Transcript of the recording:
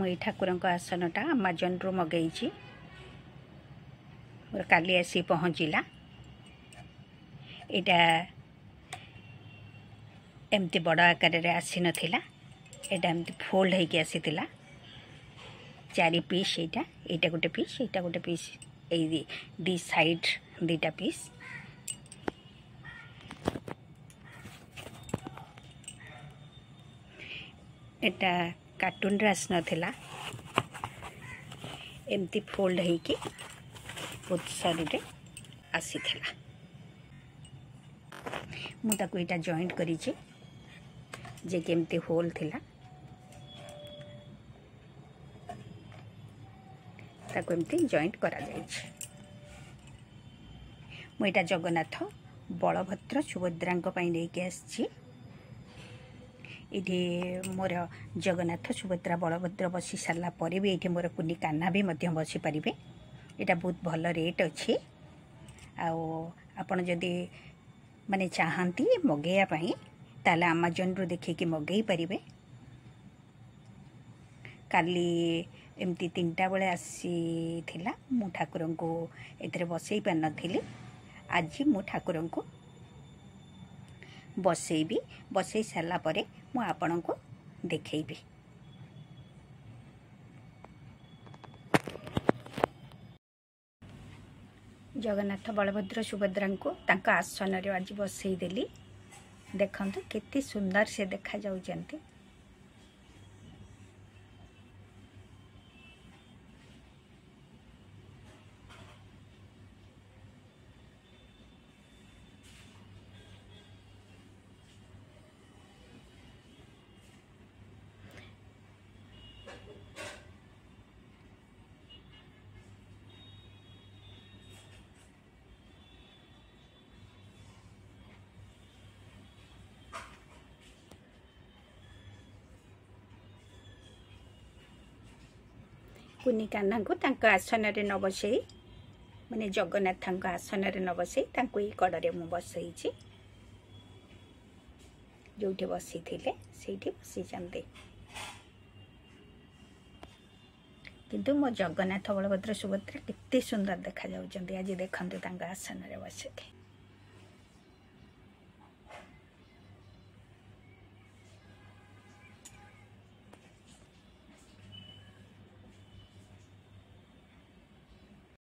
मुई ठाकुर आसनटा आमाजन रु मगई मोर काली आसी पहुँचला। एटा एमती बड़ आकार रे आसी नथिला, एटा एमती फोल्ड होइके आसीतिला। 4 पीस एटा गोटे पीस, एटा गोटे पीस, ए दी साइड दीटा पीस। एटा कार्टून रे आस नथिला, एमती फोल्ड होइके बहुत सरी रे आसीथिला। मु ताको एटा जॉइंट करिछि जे केमती होल थिला, ताको एमती जॉइंट करा जाइछि। मु एटा जगन्नाथ बलभद्र सुभद्रांक पई लेके आछि। इधे मोर जगन्नाथ सुभद्रा बलभद्र बसी सारा पर भी ये मोर कुनी कान्हा भी मध्य बसी पारे। यहाँ बहुत भल रेट अच्छी। आपण जदि माने चाहती मगेयापाई ताले आमाजन रु देखिकी मगेई पारे। काली एमती 3टा बेले आसी मु ठाकुर को एथरे बसई पार नथिली। आज मु ठाकुर को बसैबी, बसई सारा परे मु आपण को देखैबी। जगन्नाथ बलभद्र सुभद्रा को तांका आसन रे आज बसई देली। देखंतु केते सुंदर से देखा जाउचंती। कुनी कान्हा को तांका आसन रे न बसई, माने जगन्नाथ आसन रे न बसई तांको ई कड़े मु बसईछि। जोठी बसी थिले सेठी बसी चंदे, किंतु मो जगन्नाथ बलभद्र सुभद्रा कितने सुंदर देखा जाउचंती। आज देखंतु तांका आसन रे बसके।